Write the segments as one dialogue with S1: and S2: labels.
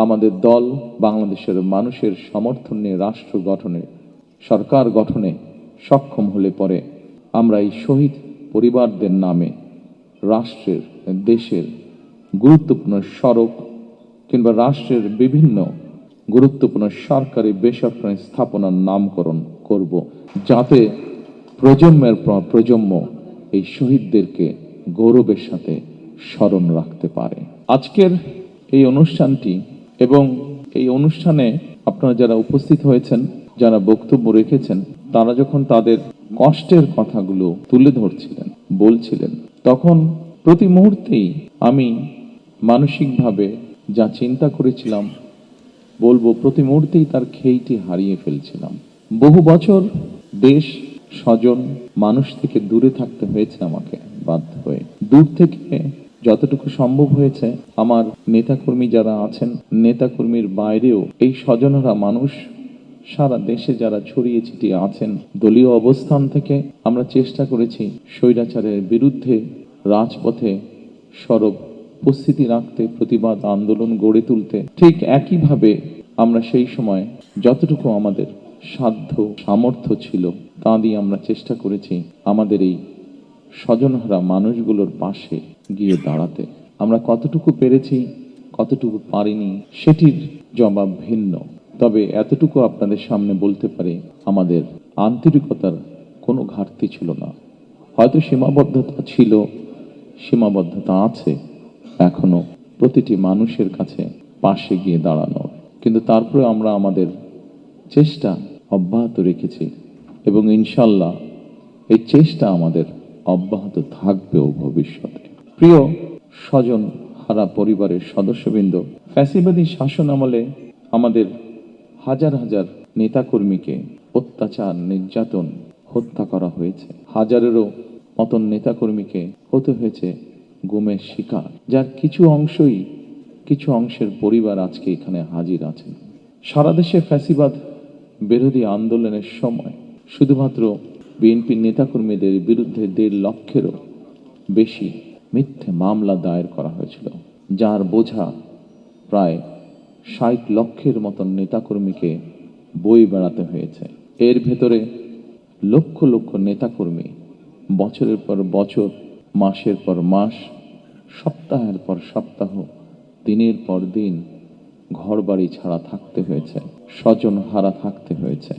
S1: আমাদের দল বাংলাদেশের মানুষের সমর্থন নিয়ে রাষ্ট্র গঠনে, সরকার গঠনে সক্ষম হলে পরে আমরা এই শহীদ পরিবারদের নামে রাষ্ট্রের, দেশের গুরুত্বপূর্ণ সড়ক কিংবা রাষ্ট্রের বিভিন্ন গুরুত্বপূর্ণ সরকারি বেসরকারি স্থাপনার নামকরণ করব, যাতে প্রজন্মের পর প্রজন্ম এই শহীদদেরকে গৌরবের সাথে স্মরণ রাখতে পারে। আজকের এই অনুষ্ঠানটি এবং এই অনুষ্ঠানে আপনারা যারা উপস্থিত হয়েছেন, যারা বক্তব্য রেখেছেন, তারা যখন তাদের কষ্টের কথাগুলো তুলে ধরছিলেন, বলছিলেন, তখন প্রতি মুহূর্তেই আমি মানসিকভাবে যা চিন্তা করেছিলাম, বলবো প্রতি মুহূর্তেই তার খেইটি হারিয়ে ফেলছিলাম। বহু বছর দেশ, স্বজন, মানুষ থেকে দূরে থাকতে হয়েছে আমাকে বাধ্য হয়ে। দূর থেকে যতটুকু সম্ভব হয়েছে আমার নেতাকর্মী যারা আছেন, নেতাকর্মীর বাইরেও এই স্বজনরা মানুষ সারা দেশে যারা ছড়িয়ে ছিটিয়ে আছেন, দলীয় অবস্থান থেকে আমরা চেষ্টা করেছি স্বৈরাচারের বিরুদ্ধে রাজপথে সরব উপস্থিতি রাখতে, প্রতিবাদ আন্দোলন গড়ে তুলতে। ঠিক একইভাবে আমরা সেই সময় যতটুকু আমাদের সাধ্য সামর্থ্য ছিল তা দিয়ে আমরা চেষ্টা করেছি আমাদের এই স্বজনহারা মানুষগুলোর পাশে গিয়ে দাঁড়াতে। আমরা কতটুকু পেরেছি, কতটুকু পারিনি, সেটির জবাব ভিন্ন। তবে এতটুকু আপনাদের সামনে বলতে পারি, আমাদের আন্তরিকতার কোনো ঘাটতি ছিল না। হয়তো সীমাবদ্ধতা ছিল, সীমাবদ্ধতা আছে এখনো প্রতিটি মানুষের কাছে পাশে গিয়ে দাঁড়ানোর, কিন্তু তারপরে আমরা আমাদের চেষ্টা অব্যাহত রেখেছি এবং ইনশাল্লাহ এই চেষ্টা আমাদের অব্যাহত থাকবেও ভবিষ্যতে। প্রিয় স্বজন হারা পরিবারের সদস্যবৃন্দ, ফ্যাসিবাদী শাসন আমলে আমাদের হাজার হাজার নেতাকর্মীকে অত্যাচার, নির্যাতন, হত্যা করা হয়েছে। হাজারেরও মতন নেতাকর্মীকে হতে হয়েছে গুমের শিকার, যার কিছু অংশের পরিবার আজকে এখানে হাজির আছেন। সারা দেশে ফ্যাসিবাদ বিরোধী আন্দোলনের সময় শুধুমাত্র বিএনপির নেতাকর্মীদের বিরুদ্ধে 1.5 লক্ষেরও বেশি মিথ্যে মামলা দায়ের করা হয়েছিল, যার বোঝা প্রায় 60 লক্ষের মতন নেতাকর্মীকে বয়ে বেড়াতে হয়েছে। এর ভেতরে লক্ষ লক্ষ নেতাকর্মী বছরের পর বছর, মাসের পর মাস, সপ্তাহের পর সপ্তাহ, দিনের পর দিন ঘরবাড়ি ছাড়া থাকতে হয়েছে, স্বজন হারা থাকতে হয়েছে,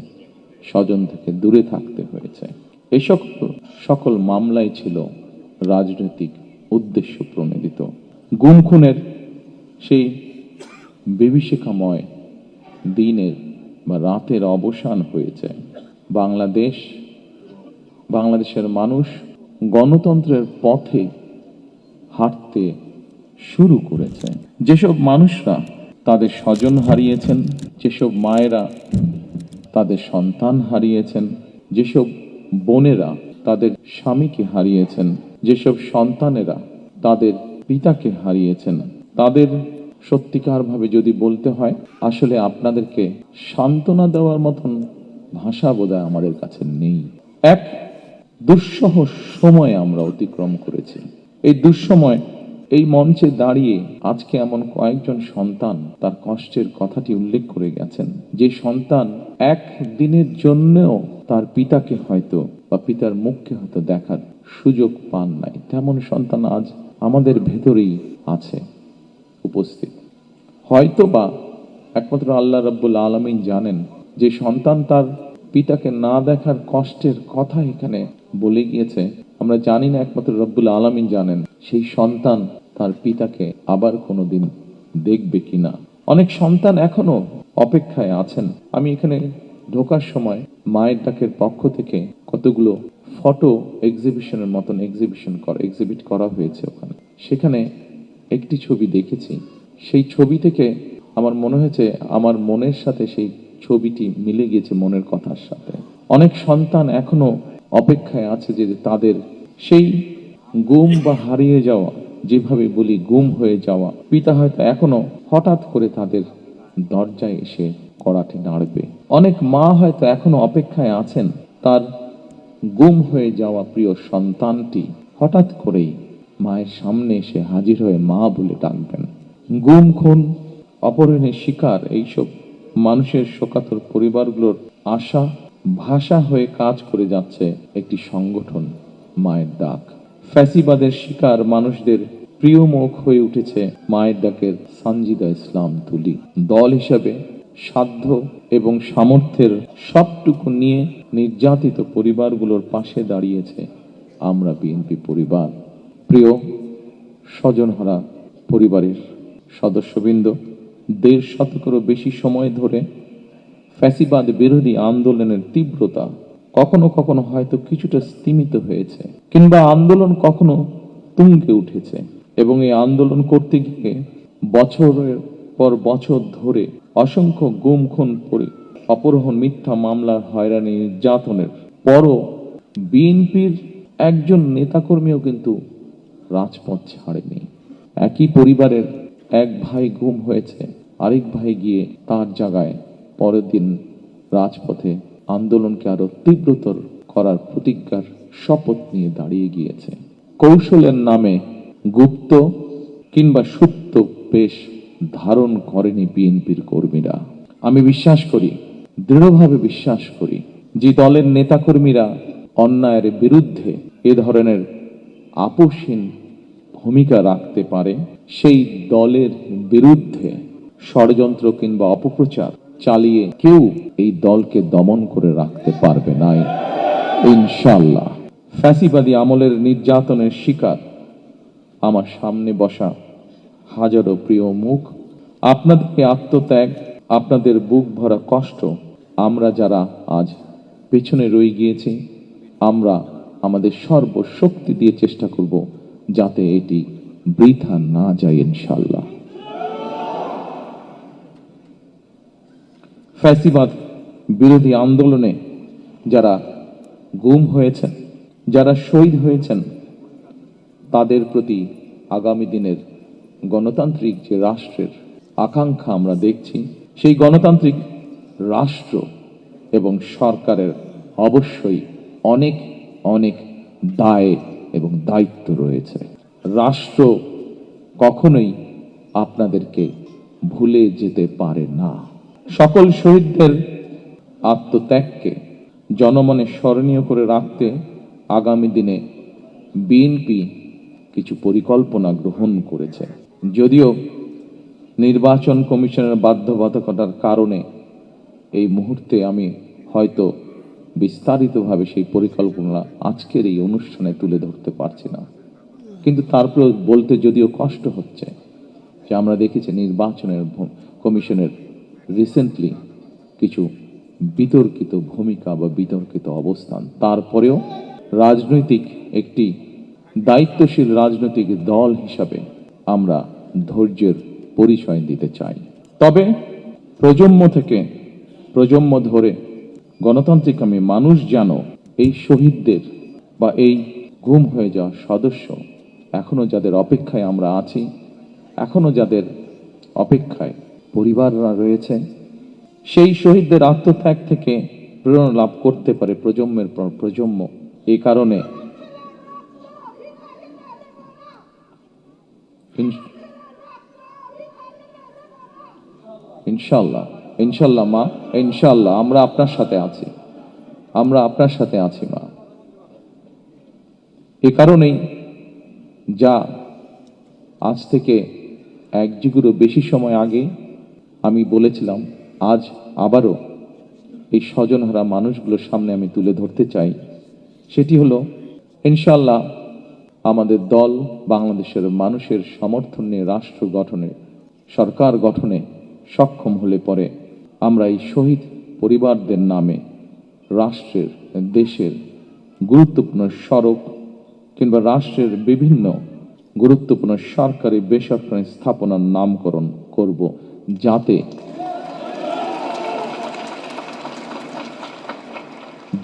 S1: স্বজন থেকে দূরে থাকতে হয়েছে। এই সকল মামলাই ছিল রাজনৈতিক উদ্দেশ্য প্রণোদিত। গুম খুনের সেই বিভীষিকাময় দিনের বা রাতের অবসান হয়েছে। বাংলাদেশের মানুষ গণতন্ত্রের পথে হাঁটতে শুরু করেছে। যেসব মানুষরা তাদের স্বজন হারিয়েছেন, যেসব মায়েরা তাদের সন্তান হারিয়েছেন, যেসব বোনেরা তাদের স্বামীকে হারিয়েছেন, যেসব সন্তানেরা তাদের পিতাকে হারিয়েছেন, তাদের সত্যিকারভাবে যদি বলতে হয়, আসলে আপনাদেরকে সান্ত্বনা দেওয়ার মতন ভাষা বোধহয় আমাদের কাছে নেই। এক দুঃসহ সময় আমরা অতিক্রম করেছি। এই দুঃসময় এই মঞ্চে দাঁড়িয়ে আজকে এমন কয়েকজন সন্তান তার কষ্টের কথাটি উল্লেখ করে গেছেন, যে সন্তান এক দিনের জন্যও তার পিতাকে হয়তো বা পিতার মুখকে হয়তো দেখার সুযোগ পান নাই। তেমন সন্তান আজ আমাদের ভেতরেই আছে উপস্থিত। হয়তো বা একমাত্র আল্লাহ রাব্বুল আলামিন জানেন যে সন্তান তার পিতাকে না দেখার কষ্টের কথা এখানে বলে গিয়েছে। আমরা জানি না, একমাত্র রব্বুল আলামিন জানেন সেই সন্তান তার পিতাকে আবার কোনোদিন দেখবে কিনা। অনেক সন্তান এখনো অপেক্ষায় আছেন। আমি এখানে ঢোকার সময় মায়ের ডাকের পক্ষ থেকে কতগুলো ফটো এক্সিবিশনের মতন এক্সিবিট করা হয়েছে ওখানে। সেখানে একটি ছবি দেখেছি। সেই ছবি থেকে আমার মনে হয়েছে আমার মনের সাথে সেই ছবিটি মিলে গিয়েছে মনের কথার সাথে। অনেক সন্তান এখনো অপেক্ষায় আছে যে তাদের সেই গুম বা হারিয়ে যাওয়া, যেভাবে বলি গুম হয়ে যাওয়া পিতা হয়তো এখনো হঠাৎ করে তাদের দরজায় এসে কড়াটি নাড়বে। অনেক মা হয়তো এখনো অপেক্ষায় আছেন তার গুম হয়ে যাওয়া প্রিয় সন্তানটি হঠাৎ করেই মায়ের সামনে এসে হাজির হয়ে মা বলে ডাকবেন। গুম খুন অপহরণের শিকার এইসব মানুষের শোকাতুর পরিবারগুলোর আশা ভাষা হয়ে কাজ করে যাচ্ছে একটি সংগঠন, মায়ের ডাক। ফ্যাসিবাদের শিকার মানুষদের প্রিয় মুখ হয়ে উঠেছে মায়ের ডাকের সানজিদা ইসলাম তুলি। দল হিসেবে সাধ্য এবং সামর্থ্যের সবটুকু নিয়ে নির্যাতিত পরিবারগুলোর পাশে দাঁড়িয়েছে আমরা বিএনপি পরিবার। প্রিয় স্বজনহারা পরিবারের সদস্যবৃন্দ, ১.৫ শতকেরও বেশি সময় ধরে ফ্যাসিবাদ বিরোধী আন্দোলনের তীব্রতা কখনো কখনো হয়তো কিছুটা স্তিমিত হয়েছে, কিংবা আন্দোলন কখনো তুঙ্গে উঠেছে, এবং এই আন্দোলন করতে গিয়ে বছরের পর বছর ধরে অসংখ্য গুম খুন অপহরণ, মিথ্যা মামলার হয়রানি নির্যাতনের পরও বিএনপির একজন নেতাকর্মীও কিন্তু রাজপথ ছাড়েনি। একই পরিবারের এক ভাই গুম হয়েছে, আরেক ভাই গিয়ে তার জায়গায় পরের দিন রাজপথে আন্দোলনকে আরো তীব্রতর করার প্রতিজ্ঞার শপথ নিয়ে দাঁড়িয়ে গিয়েছে। কৌশলের নামে গুপ্ত কিংবা সুপ্ত বেশ ধারণ করেনি বিএনপির কর্মীরা। আমি বিশ্বাস করি, দৃঢ়ভাবে বিশ্বাস করি, যে দলের নেতাকর্মীরা অন্যায়ের বিরুদ্ধে এ ধরনের আপোষহীন ভূমিকা রাখতে পারে, সেই দলের বিরুদ্ধে ষড়যন্ত্র কিংবা অপপ্রচার চালিয়ে কেউ এই দলকে দমন করে রাখতে পারবে না ইনশাআল্লাহ। ফ্যাসিবাদী আমলের নির্যাতনের শিকার আমার সামনে বসা হাজারো প্রিয় মুখ, আপনাদেরকে আত্মত্যাগ, আপনাদের বুক ভরা কষ্ট আমরা যারা আজ পেছনে রয়ে গিয়েছি, আমরা আমাদের সর্বশক্তি দিয়ে চেষ্টা করব যাতে এটি বৃথা না যায় ইনশাআল্লাহ। ফ্যাসিবাদ বিরোধী আন্দোলনে যারা গুম হয়েছেন, যারা শহীদ হয়েছেন, তাদের প্রতি আগামী দিনের গণতান্ত্রিক যে রাষ্ট্রের আকাঙ্ক্ষা আমরা দেখছি, সেই গণতান্ত্রিক রাষ্ট্র এবং সরকারের অবশ্যই অনেক অনেক দায় এবং দায়িত্ব রয়েছে। রাষ্ট্র কখনোই আপনাদেরকে ভুলে যেতে পারে না। সকল শহীদদের আত্মত্যাগকে জনমনে স্মরণীয় করে রাখতে আগামী দিনে বিএনপি কিছু পরিকল্পনা গ্রহণ করেছে। যদিও নির্বাচন কমিশনের বাধ্যবাধকতার কারণে এই মুহূর্তে আমি হয়তো বিস্তারিতভাবে সেই পরিকল্পনা আজকের এই অনুষ্ঠানে তুলে ধরতে পারছি না, কিন্তু তারপরেও বলতে যদিও কষ্ট হচ্ছে যে আমরা দেখেছি নির্বাচনের কমিশনের রিসেন্টলি কিছু বিতর্কিত ভূমিকা বা বিতর্কিত অবস্থান। তারপরেও রাজনৈতিক একটি দায়িত্বশীল রাজনৈতিক দল হিসাবে আমরা ধৈর্যের পরিচয় দিতে চাই। তবে প্রজন্ম থেকে প্রজন্ম ধরে গণতান্ত্রিকামী মানুষ যেন এই শহীদদের বা এই গুম হয়ে যাওয়া সদস্য, এখনো যাদের অপেক্ষায় আমরা আছি, এখনো যাদের অপেক্ষায় পরিবাররা রয়েছে, সেই শহীদদের আত্মত্যাগ থেকে প্রেরণা লাভ করতে পারে প্রজন্মের পর প্রজন্ম। এই কারণে ইনশাল্লাহ ইনশাল্লাহ মা, ইনশাল্লাহ আমরা আপনার সাথে আছি, আমরা আপনার সাথে আছি মা। এ কারণেই যা আজ থেকে এক যুগেরও বেশি সময় আগে আমি বলেছিলাম, আজ আবারও এই স্বজনহারা মানুষগুলোর সামনে আমি তুলে ধরতে চাই। সেটি হলো, ইনশাল্লাহ আমাদের দল বাংলাদেশের মানুষের সমর্থন নিয়ে রাষ্ট্র গঠনে, সরকার গঠনে সক্ষম হলে পরে আমরা এই শহীদ পরিবারদের নামে রাষ্ট্রের, দেশের গুরুত্বপূর্ণ সড়ক কিংবা রাষ্ট্রের বিভিন্ন গুরুত্বপূর্ণ সরকারি বেসরকারি স্থাপনার নামকরণ করব,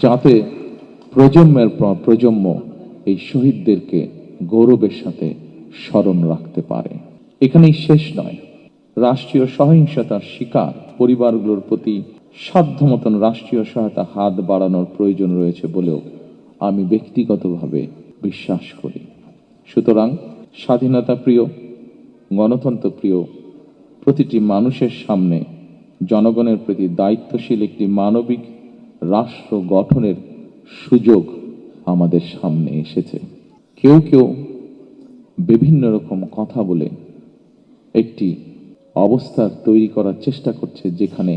S1: যাতে প্রজন্মের পর প্রজন্ম এই শহীদদেরকে গৌরবের সাথে স্মরণ রাখতে পারে। এখানেই শেষ নয়, রাষ্ট্রীয় সহিংসতার শিকার পরিবারগুলোর প্রতি সাধ্য মতন রাষ্ট্রীয় সহায়তা হাত বাড়ানোর প্রয়োজন রয়েছে বলেও আমি ব্যক্তিগতভাবে বিশ্বাস করি। সুতরাং স্বাধীনতা প্রিয়, গণতন্ত্র প্রিয় প্রতিটি মানুষের সামনে জনগণের প্রতি দায়িত্বশীল একটি মানবিক রাষ্ট্র গঠনের সুযোগ আমাদের সামনে এসেছে। কেউ কেউ বিভিন্ন রকম কথা বলে একটি অবস্থা তৈরি করার চেষ্টা করছে, যেখানে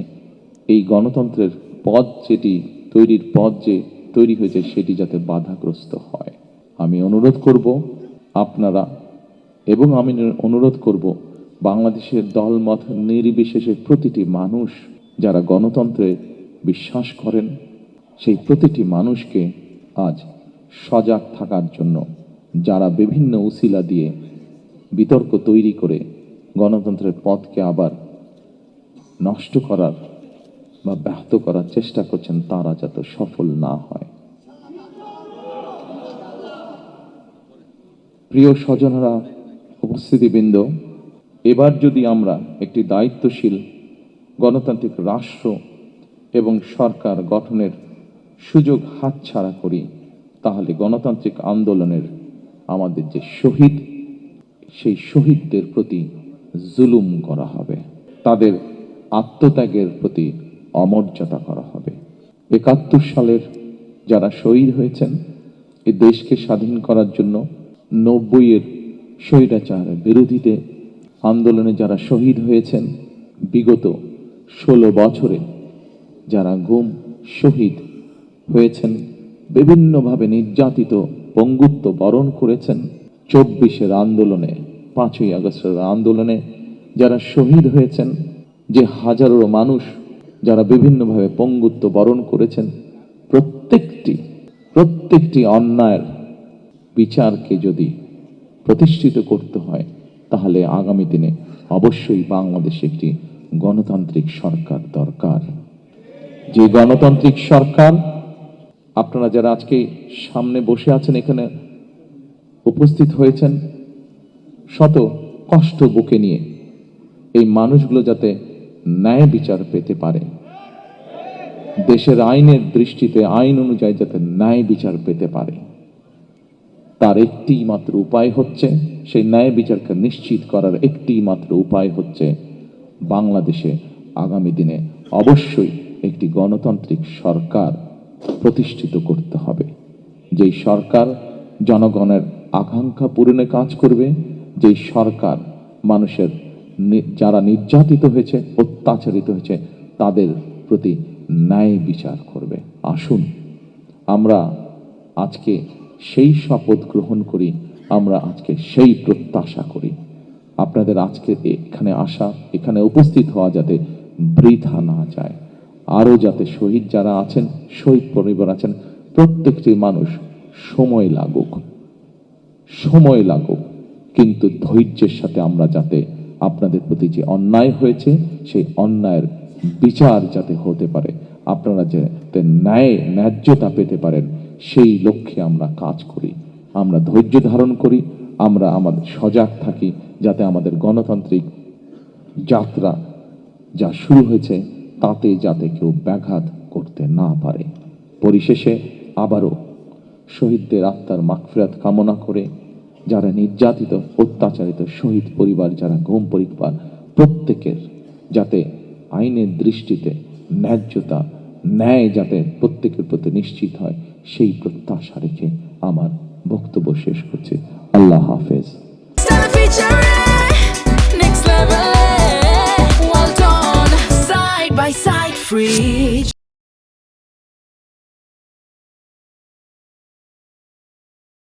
S1: এই গণতন্ত্রের পথ তৈরির পথ যে তৈরি হয়েছে সেটি যাতে বাধাগ্রস্ত হয়। আমি অনুরোধ করব আপনারা, এবং আমি অনুরোধ করব বাংলাদেশের দলমত নির্বিশেষে প্রতিটি মানুষ যারা গণতন্ত্রে বিশ্বাস করেন, সেই প্রতিটি মানুষকে আজ সজাগ থাকার জন্য, যারা বিভিন্ন উসিলা দিয়ে বিতর্ক তৈরি করে গণতন্ত্রের পথকে আবার নষ্ট করার বা ব্যাহত করার চেষ্টা করছেন, তারা যাতে সফল না হয়। প্রিয় স্বজনেরা, উপস্থিতিবৃন্দ, এবার যদি আমরা একটি দায়িত্বশীল গণতান্ত্রিক রাষ্ট্র এবং সরকার গঠনের সুযোগ হাতছাড়া করি, তাহলে গণতান্ত্রিক আন্দোলনের আমাদের যে শহীদ, সেই শহীদদের প্রতি জুলুম করা হবে, তাদের আত্মত্যাগের প্রতি অমর্যাদা করা হবে। ৭১ সালের যারা শহীদ হয়েছেন এই দেশকে স্বাধীন করার জন্য, ৯০-এর স্বৈরাচার বিরোধীতে আন্দোলনে যারা শহীদ হয়েছেন, বিগত ১৬ বছরে যারা গুম শহীদ হয়েছেন, বিভিন্নভাবে নির্যাতিত পঙ্গুত্ব বরণ করেছেন, ২৪-এর আন্দোলনে, ৫ই আগস্টের আন্দোলনে যারা শহীদ হয়েছেন, যে হাজারো মানুষ যারা বিভিন্নভাবে পঙ্গুত্ব বরণ করেছেন, প্রত্যেকটি অন্যায়ের বিচারকে যদি প্রতিষ্ঠিত করতে হয়, তাহলে আগামী দিনে অবশ্যই বাংলাদেশে একটি গণতান্ত্রিক সরকার দরকার। যে গণতান্ত্রিক সরকার, আপনারা যারা আজকে সামনে বসে আছেন, এখানে উপস্থিত হয়েছেন শত কষ্ট বুকে নিয়ে, এই মানুষগুলো যাতে ন্যায় বিচার পেতে পারে, দেশের আইনের দৃষ্টিতে আইন অনুযায়ী যাতে ন্যায় বিচার পেতে পারে, তার একটি মাত্র উপায় হচ্ছে, সেই ন্যায় বিচারকে নিশ্চিত করার একটি মাত্র উপায় হচ্ছে বাংলাদেশে আগামী দিনে অবশ্যই একটি গণতান্ত্রিক সরকার প্রতিষ্ঠিত করতে হবে। যেই সরকার জনগণের আকাঙ্ক্ষা পূরণে কাজ করবে, যেই সরকার মানুষের যারা নির্যাতিত হয়েছে, অত্যাচারিত হয়েছে, তাদের প্রতি ন্যায় বিচার করবে। আসুন আমরা আজকে সেই শপথ গ্রহণ করি, আমরা আজকে সেই প্রত্যাশা করি। আপনাদের আজকে এখানে আসা, এখানে উপস্থিত হওয়া যাতে বৃথা না যায়। আরো যাতে শহীদ যারা আছেন, শহীদ পরিবার আছেন, প্রত্যেকটি মানুষ সময় লাগুক, কিন্তু ধৈর্যের সাথে আমরা যাতে আপনাদের প্রতি যে অন্যায় হয়েছে সেই অন্যায়ের বিচার যাতে হতে পারে, আপনারা যাতে ন্যায্যতা পেতে পারেন, সেই লক্ষ্যে আমরা কাজ করি, আমরা ধৈর্য ধারণ করি, আমরা আমাদের সজাগ থাকি, যাতে আমাদের গণতান্ত্রিক যাত্রা যা শুরু হয়েছে তাতে যাতে কেউ ব্যাঘাত করতে না পারে। পরিশেষে আবারও শহীদদের আত্মার মাগফিরাত কামনা করে, যারা নির্যাতিত অত্যাচারিত শহীদ পরিবার, যারা গুম পরিবার, প্রত্যেকের যাতে আইনের দৃষ্টিতে ন্যায্যতা, ন্যায় যাতে প্রত্যেকের প্রতি নিশ্চিত হয়, সেই প্রত্যাশা রেখে আমার বক্তব্য শেষ করছি। আল্লাহ হাফেজ।
S2: Next level, well done, side by side, free.